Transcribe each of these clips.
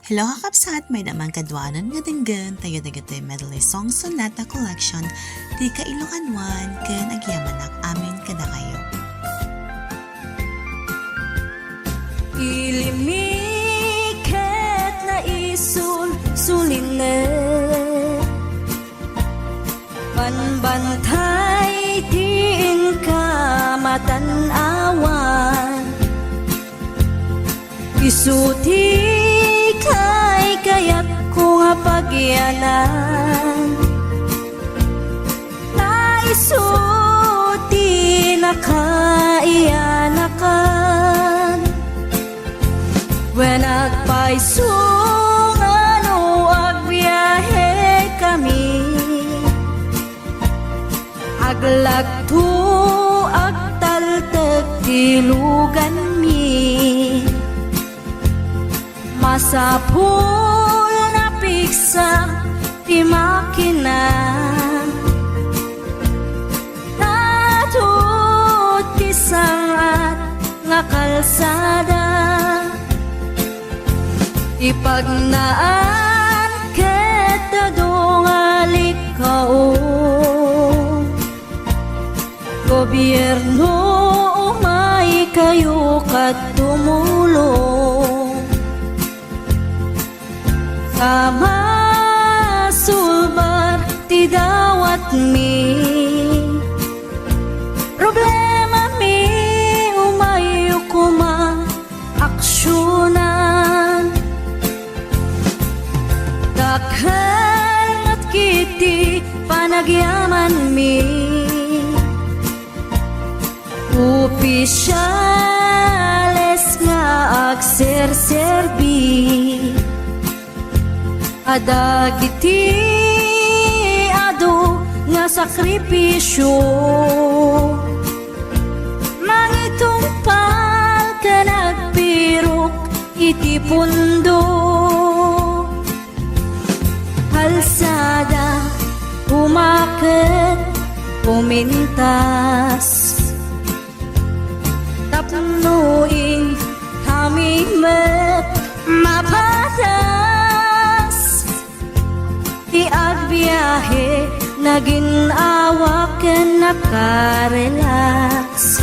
Hello kakapsat, may damang kadwanan nga dinggan, tayo dagatoy medley song sonata collection, di ka Ilocanwan, ken agyamanak amin kada kayo. Ilimiket na isul suline panbantay din ka matanawan isuti kay kaya't ko nga pagyanan na isuti na kaiyanakan when nagpaisong ano agbiyahe kami aglagto agtaltag tilugan mi masapul na piksa ti makina natut ti sangat nga kalsada ipagnaan ket dongali kao gobyerno umay kayo kat tumulong sama sulbar ti dawat mi problema mi umayo kuma aksyonan dakhan at kiti panagyaman mi opisyales nga agserserbi adagiti ado nga sakripisyo mangitumpal ka nagpirok iti pundo halsada umaket pumintas tapnuing hamimet mapatas agbiyahe naging awaken nakarelax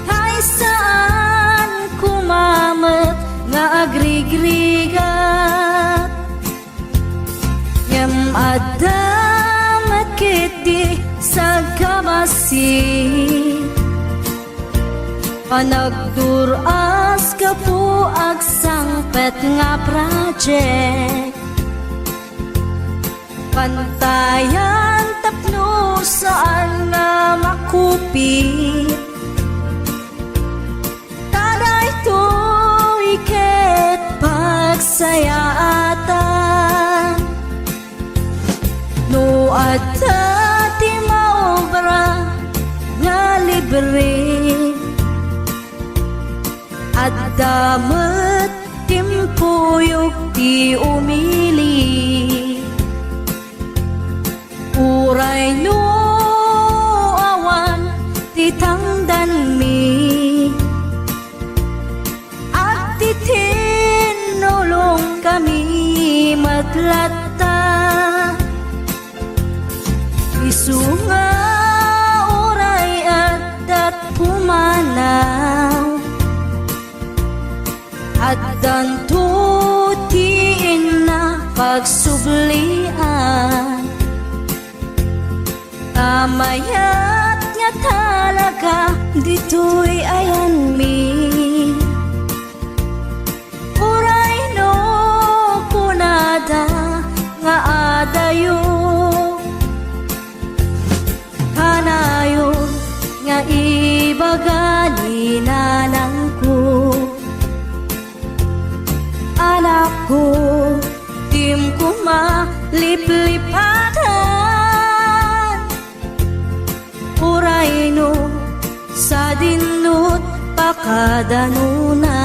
ay saan kumamet nga agrigrigat yam adamat kiti sa kabasi panagduras ka po agsangpet nga project pantayan tapno saan na makupit tada ito iket pagsayaatan no adda ti maobra nga libre at damat timpuyog ti umili uray no awan titangdan mi at titinulong kami matlatta isunga uray at pumanaw at dantutiin na pagsublian tamayat nga talaga dito'y ayan mi uray no kunada nga adayo kanayon nga ibagani nanang ko anak ko tim ko maliplipatan uray no sa dinut pakadanuna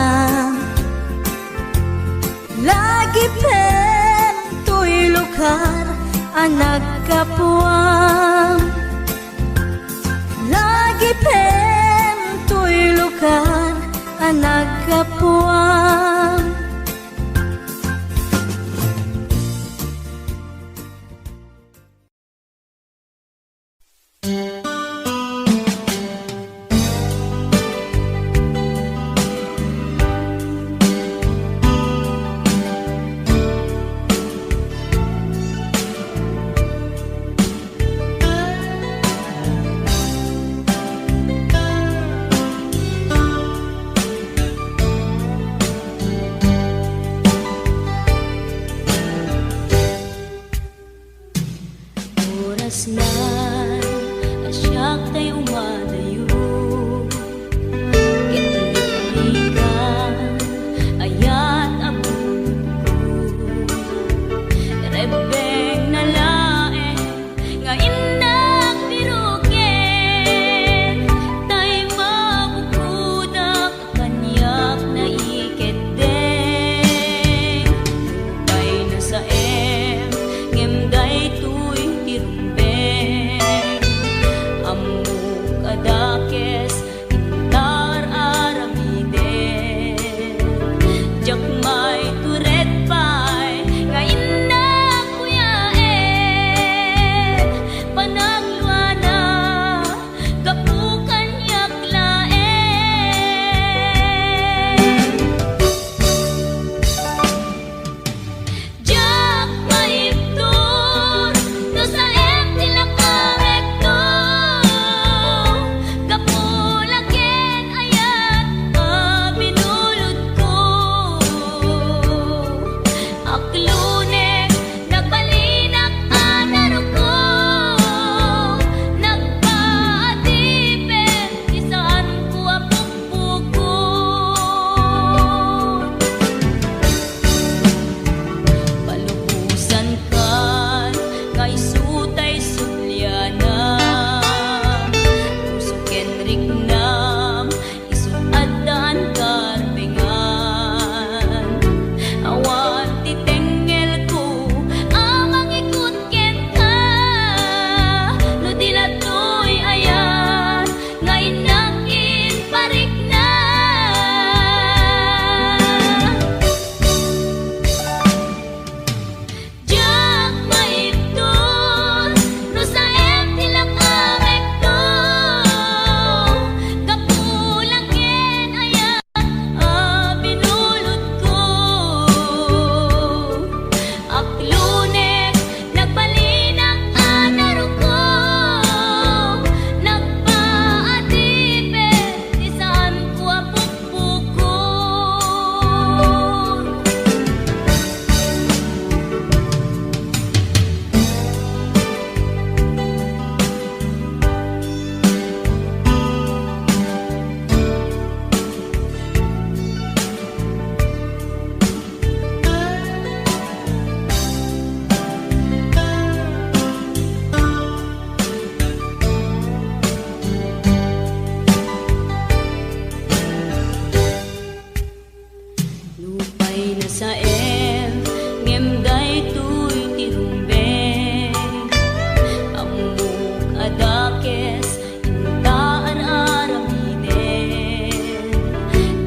lagi pen to'y lugar ang nagkapuang lagi pen to'y lugar ang nagkapuang Day na sa ngem day tuy tirumbeng Amok adakes intaan aramiden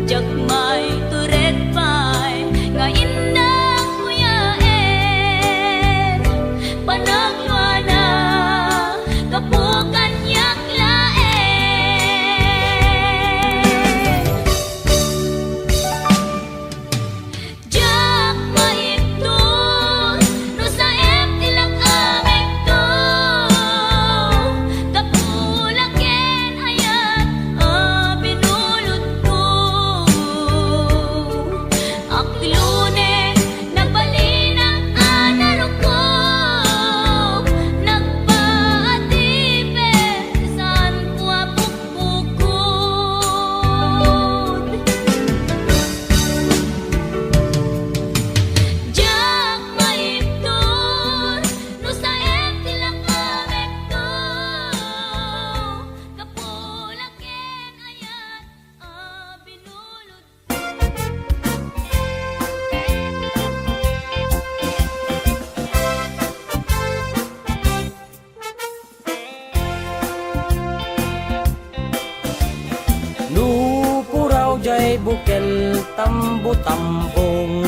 Jagmay turet pay nga indang kuyaen Panagluana kapukan yak laen Jak maipton no sa tilang aming to Kapulaken ayat binulot ko Aklune nagbalinang anarok ko Nagpaatipe saan ko apukpukod Jak maipton no sa tilang aming to Kapulaken ayat binulot Nupuraw jay bukel tambo-tambong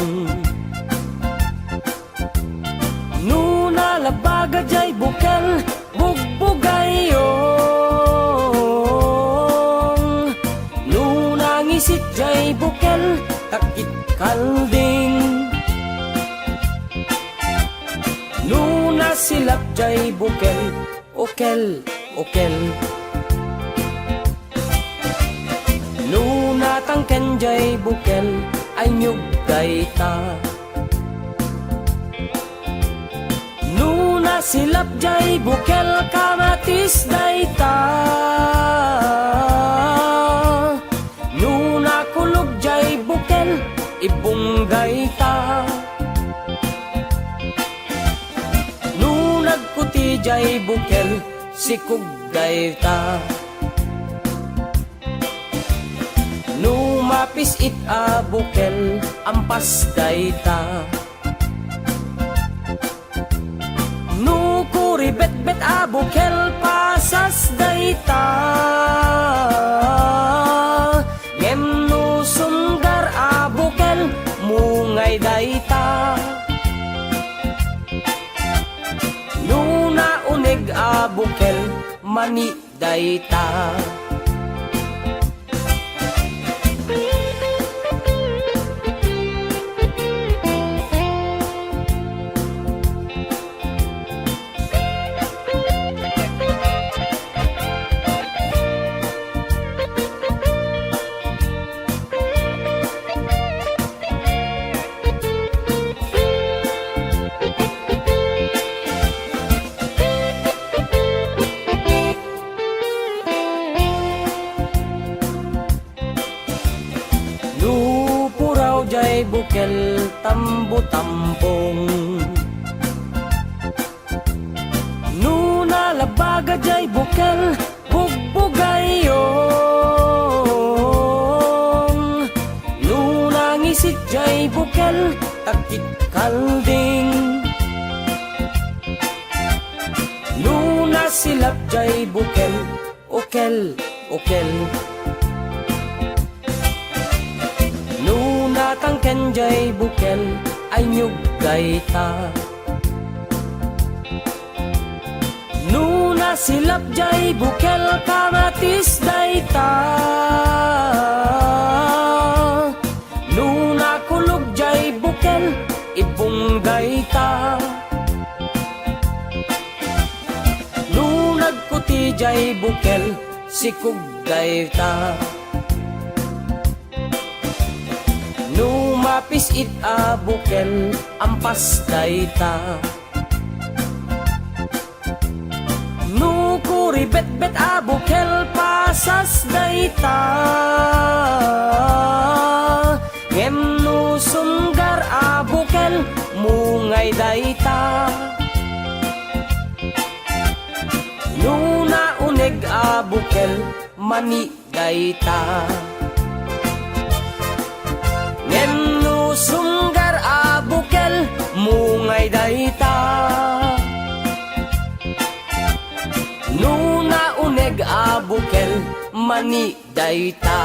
Nunalabaga jay bukel bugbugayong Nunangisit jay bukel takit kalding Nunasilap jay bukel okel okel Nunatangken jay bukel ay nyug dayta Nunasilap jay bukel kamatis dayta Nunakulog jay bukel ibong dayta Nunagputi jay bukel sikug dayta Numapis it bukel ampas dayta Nukuri bet-bet bukel pasas dayta Ngem nu sunggar bukel mungay dayta Nuna unig bukel mani dayta Nupuraw jay bukel tambo-tambong Nunalabaga jay bukel bugbugayong Nunangisit jay bukel takit kalding Nunasilap jay bukel okel okel Nunatangken jay bukel ay nyug dayta Nunasilap jay bukel kamatis dayta Nunakulog jay bukel ibong dayta Nunagputi jay bukel sikug dayta Numapis it bukel ampas dayta Nukuri bet-bet bukel pasas dayta Ngem nu sunggar bukel mungay dayta Nuna unig bukel mani dayta Ngem nu sunggar bukel mani dayta